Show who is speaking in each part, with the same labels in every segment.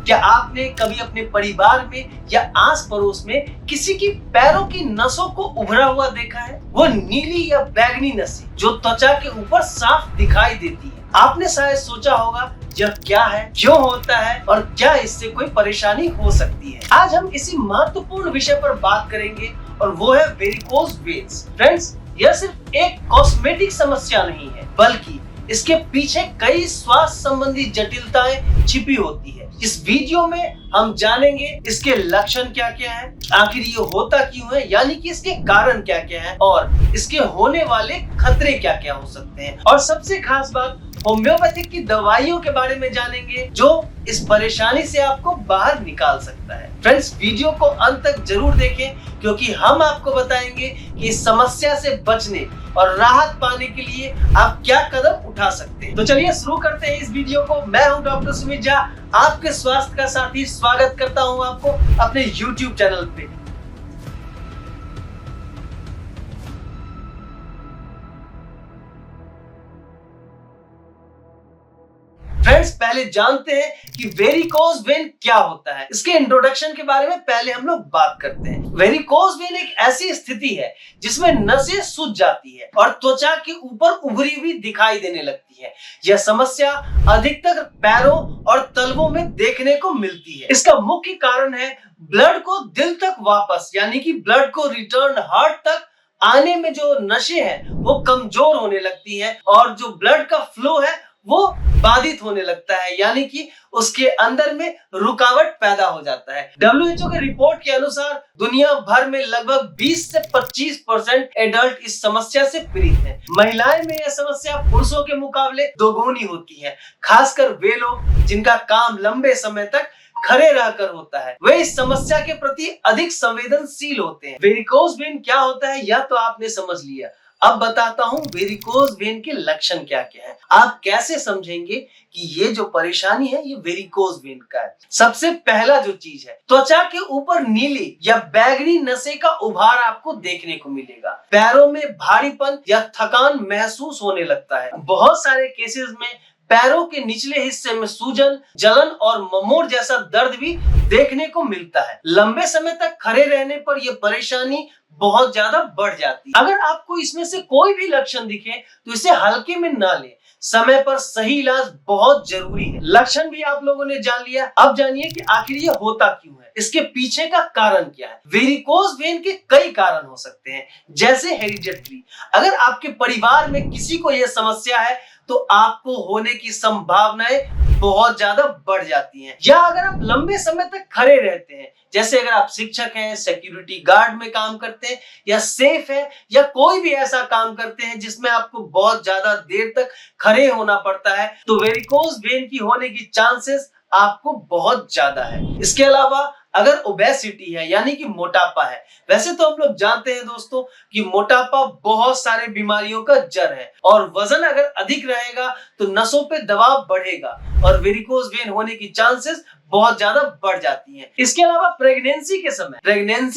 Speaker 1: क्या आपने कभी अपने परिवार में या आस पड़ोस में किसी की पैरों की नसों को उभरा हुआ देखा है? वो नीली या बैंगनी नसें जो त्वचा के ऊपर साफ दिखाई देती है। आपने शायद सोचा होगा यह क्या है, क्यों होता है और क्या इससे कोई परेशानी हो सकती है। आज हम इसी महत्वपूर्ण विषय पर बात करेंगे और वो है वेरिकोज वेन्स। फ्रेंड्स, यह सिर्फ एक कॉस्मेटिक समस्या नहीं है, बल्कि इसके पीछे कई स्वास्थ्य संबंधी जटिलताएं छिपी होती है। इस वीडियो में हम जानेंगे इसके लक्षण क्या क्या है, आखिर ये होता क्यों है, यानी कि इसके कारण क्या क्या है और इसके होने वाले खतरे क्या क्या हो सकते हैं। और सबसे खास बात, होम्योपैथिक की दवाइयों के बारे में जानेंगे जो इस परेशानी से आपको बाहर निकाल सकता है। फ्रेंड्स, वीडियो को अंत तक जरूर देखें, क्योंकि हम आपको बताएंगे कि इस समस्या से बचने और राहत पाने के लिए आप क्या कदम उठा सकते हैं। तो चलिए शुरू करते हैं इस वीडियो को। मैं हूं डॉक्टर सुमित झा, आपके स्वास्थ्य का साथी। स्वागत करता हूं आपको अपने YouTube चैनल पे। फ्रेंड्स, पहले जानते हैं कि वेरिकोज वेन क्या होता है। इसके इंट्रोडक्शन के बारे में पहले हम लोग बात करते हैं। वेरिकोज वेन एक ऐसी स्थिति है जिसमें नसें सूज जाती है और त्वचा के ऊपर उभरी हुई दिखाई देने लगती है। यह समस्या अधिकतर पैरों और तलवों में देखने को मिलती है। इसका मुख्य कारण है ब्लड को दिल तक वापस, यानी कि ब्लड को रिटर्न हार्ट तक आने में जो नसें हैं वो कमजोर होने लगती है और जो ब्लड का फ्लो है वो बाधित होने लगता है, यानी कि उसके अंदर में रुकावट पैदा हो जाता है। WHO के रिपोर्ट के अनुसार दुनिया भर में लगभग 20 से 25% एडल्ट इस समस्या से पीड़ित हैं। महिलाएं में यह समस्या पुरुषों के मुकाबले दोगुनी होती है। खासकर वे लोग जिनका काम लंबे समय तक खड़े रहकर होता है, वे इस समस्या के प्रति अधिक संवेदनशील होते हैं। वेरिकोज वेन क्या होता है यह तो आपने समझ लिया। अब बताता हूं वेरिकोज वेन के लक्षण क्या क्या है। आप कैसे समझेंगे कि ये जो परेशानी है ये वेरिकोज वेन का है। सबसे पहला जो चीज है, त्वचा के ऊपर नीली या बैंगनी नसें का उभार आपको देखने को मिलेगा। पैरों में भारीपन या थकान महसूस होने लगता है। बहुत सारे केसेस में पैरों के निचले हिस्से में सूजन, जलन और ममोड़ जैसा दर्द भी देखने को मिलता है। लंबे समय तक खड़े रहने पर यह परेशानी बहुत ज्यादा बढ़ जाती है। अगर आपको इसमें से कोई भी लक्षण दिखे तो इसे हल्के में ना लें। समय पर सही इलाज बहुत जरूरी है। लक्षण भी आप लोगों ने जान लिया, अब जानिए कि आखिर ये होता क्यों है, इसके पीछे का कारण क्या है। वेरिकोज वेन के कई कारण हो सकते हैं, जैसे हेरिडिटरी। अगर आपके परिवार में किसी को यह समस्या है तो आपको होने की संभावनाएं बहुत ज्यादा बढ़ जाती हैं। या अगर आप लंबे समय तक खड़े रहते हैं, जैसे अगर आप शिक्षक हैं, सिक्योरिटी गार्ड में काम करते हैं, या सेफ है, या कोई भी ऐसा काम करते हैं जिसमें आपको बहुत ज्यादा देर तक खड़े होना पड़ता है, तो वेरिकोज वेन की होने की चांसेस आपको बहुत ज्यादा है। इसके अलावा अगर ओबेसिटी है, यानी कि मोटापा है। वैसे तो हम लोग जानते हैं दोस्तों कि मोटापा बहुत सारे बीमारियों का जड़ है और वजन अगर अधिक रहेगा तो नसों पे दबाव बढ़ेगा और वेरिकोज वेन होने की चांसेस बहुत ज्यादा बढ़ जाती हैं। इसके अलावा प्रेगनेंसी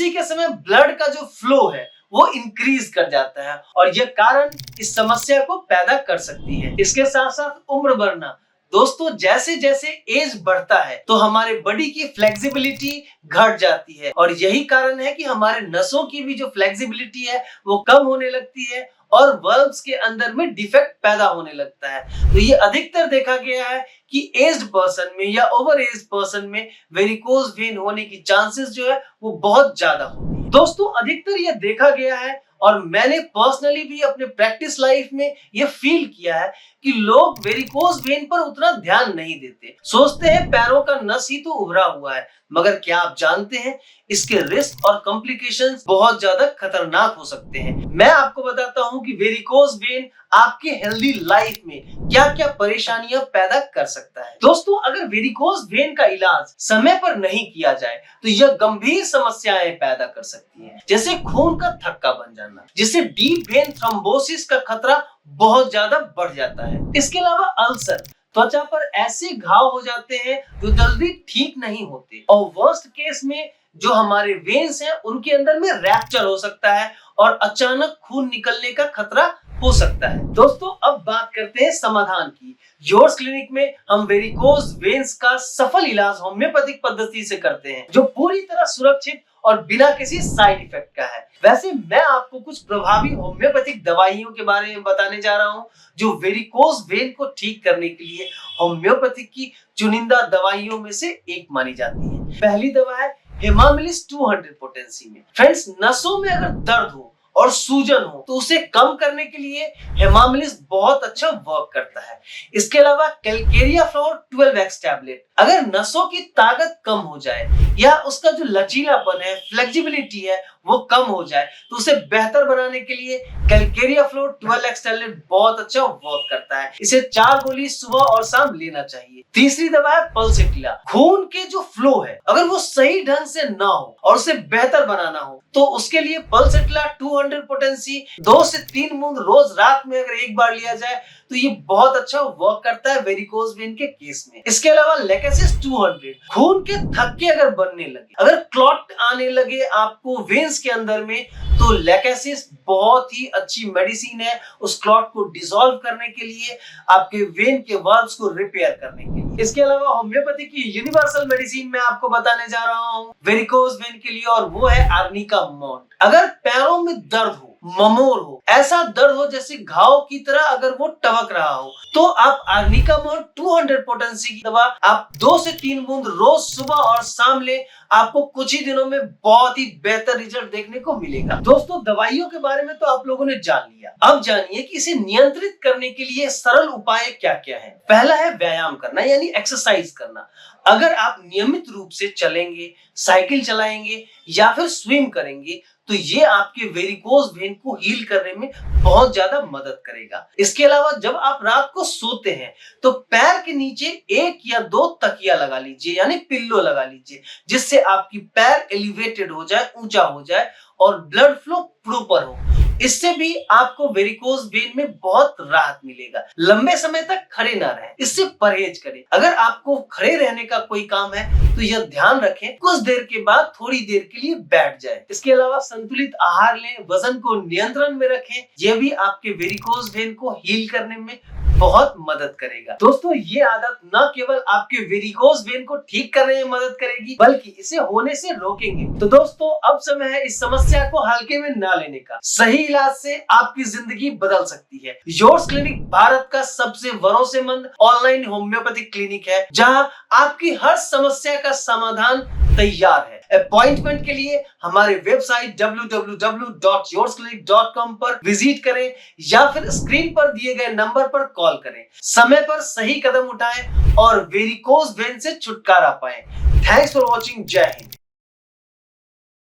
Speaker 1: के समय ब्लड का जो फ्लो है वो इंक्रीज कर जाता है और यह कारण इस समस्या को पैदा कर सकती है। इसके साथ साथ उम्र बढ़ना। दोस्तों, जैसे जैसे एज बढ़ता है तो हमारे बॉडी की फ्लेक्सिबिलिटी घट जाती है और यही कारण है कि हमारे नसों की भी जो फ्लेक्सिबिलिटी है वो कम होने लगती है और वर्ब्स के अंदर में डिफेक्ट पैदा होने लगता है। तो ये अधिकतर देखा गया है कि एज्ड पर्सन में या ओवर एज पर्सन में वेरिकोज वेन होने की चांसेस जो है वो बहुत ज्यादा होती है। दोस्तों, अधिकतर ये देखा गया है और मैंने पर्सनली भी अपने प्रैक्टिस लाइफ में ये फील किया है कि लोग वेरिकोज वेन पर उतना ध्यान नहीं देते। सोचते हैं पैरों का नस ही तो उभरा हुआ है, मगर क्या आप जानते हैं इसके रिस्क और कॉम्प्लिकेशंस बहुत ज्यादा खतरनाक हो सकते हैं। मैं आपको बताता हूं कि वेरिकोज वेन आपके हेल्दी लाइफ में क्या क्या परेशानियां पैदा कर सकता है। दोस्तों, अगर वेरिकोज वेन का इलाज समय पर नहीं किया जाए तो यह गंभीर समस्याएं पैदा कर सकती है, जैसे खून का थक्का बन जाना, जिससे डीप वेन थ्रोम्बोसिस का खतरा बहुत ज्यादा बढ़ जाता है। इसके अलावा अल्सर, त्वचा पर ऐसे घाव हो जाते हैं जो जल्दी ठीक नहीं होते और वर्स्ट केस में जो हमारे वेन्स हैं उनके अंदर में रैप्चर हो सकता है और अचानक खून निकलने का खतरा हो सकता है। दोस्तों अब बात करते हैं समाधान की। योर्स क्लिनिक में हम वेरिकोज वेन्स का सफल इलाज होम्योपैथिक पद्धति से करते हैं, जो पूरी तरह सुरक्षित और बिना किसी साइड इफेक्ट का है। वैसे मैं आपको कुछ प्रभावी होम्योपैथिक दवाइयों के बारे में बताने जा रहा हूं, जो वेरिकोज वेन को ठीक करने के लिए होम्योपैथिक की चुनिंदा दवाइयों में से एक मानी जाती है। पहली दवा है हेमामिलिस 200 पोटेंसी में। फ्रेंड्स, नसों में अगर दर्द हो और सूजन हो तो उसे कम करने के लिए हेमामिलिस बहुत अच्छा वर्क करता है। इसके अलावा कैलकेरिया फ्लोर 12x टैबलेट, अगर नसों की ताकत कम हो जाए या उसका जो लचीलापन है, फ्लेक्सिबिलिटी है, वो कम हो जाए तो उसे बेहतर बनाने के लिए कैलकेरिया फ्लोर 12x टैबलेट बहुत अच्छा वर्क करता है। इसे 4 गोली सुबह और शाम लेना चाहिए। तीसरी दवा है पल्सेटिला। खून के जो फ्लो है अगर वो सही ढंग से ना हो और उसे बेहतर बनाना हो तो उसके लिए पल्सेटिला 200 पोटेंसी 2 से 3 बूंद रोज रात में अगर एक बार लिया जाए तो ये बहुत अच्छा वर्क करता है वेरिकोज वेन के केस में। इसके अलावा लेकेसिस 200, खून के थक्के अगर बनने लगे, अगर क्लॉट आने लगे आपको वेन्स के अंदर में, तो लेकेसिस बहुत ही अच्छी मेडिसिन है उस क्लॉट को डिसॉल्व करने के लिए, आपके वेन के वाल्व्स को रिपेयर करने के लिए। इसके अलावा होम्योपैथी की यूनिवर्सल मेडिसिन मैं आपको बताने जा रहा हूँ वेरिकोज वेन के लिए, और वो है आर्निका मॉन्ट। अगर पैरों में दर्द हो, ममोर हो, ऐसा दर्द हो जैसे घाव की तरह अगर वो टवक रहा हो, तो आप आर्निका मॉन्ट 200 पोटेंसी की दवा आप 2 से 3 बूंद रोज सुबह और शाम ले, आपको कुछ ही दिनों में बहुत ही बेहतर रिजल्ट देखने को मिलेगा। दोस्तों दवाइयों के बारे में तो आप लोगों ने जान लिया, अब जानिए कि इसे नियंत्रित करने के लिए सरल उपाय क्या क्या है। पहला है व्यायाम करना, यानी एक्सरसाइज करना। अगर आप नियमित रूप से चलेंगे, साइकिल चलाएंगे या फिर स्विम करेंगे तो ये आपके वेरिकोज वेन को हील करने में बहुत ज्यादा मदद करेगा। इसके अलावा जब आप रात को सोते हैं तो पैर के नीचे 1 या 2 तकिया लगा लीजिए, यानी पिल्लो लगा लीजिए, जिससे आपकी पैर एलिवेटेड हो जाए, ऊंचा हो जाए और ब्लड फ्लो प्रॉपर हो। इससे भी आपको वेरिकोज वेन में बहुत राहत मिलेगा। लंबे समय तक खड़े ना रहें, इससे परहेज करें। अगर आपको खड़े रहने का कोई काम है तो यह ध्यान रखें कुछ देर के बाद थोड़ी देर के लिए बैठ जाए। इसके अलावा संतुलित आहार लें, वजन को नियंत्रण में रखें, यह भी आपके वेरिकोज वेन को हील करने में बहुत मदद करेगा। दोस्तों ये आदत न केवल आपके वेरिकोज वेन को ठीक करने में मदद करेगी बल्कि इसे होने से रोकेंगे। तो दोस्तों अब समय है इस समस्या को हल्के में ना लेने का। सही इलाज से आपकी जिंदगी बदल सकती है। योर्स क्लिनिक भारत का सबसे भरोसेमंद ऑनलाइन होम्योपैथिक क्लिनिक है, जहां आपकी हर समस्या का समाधान तैयार है। अपॉइंटमेंट के लिए हमारे वेबसाइट www.yoursclinic.com पर विजिट करें या फिर स्क्रीन पर दिए गए नंबर पर कॉल करें। समय पर सही कदम उठाएं और वेरिकोज वेन से छुटकारा पाएं। Thanks for watching. जय हिंद।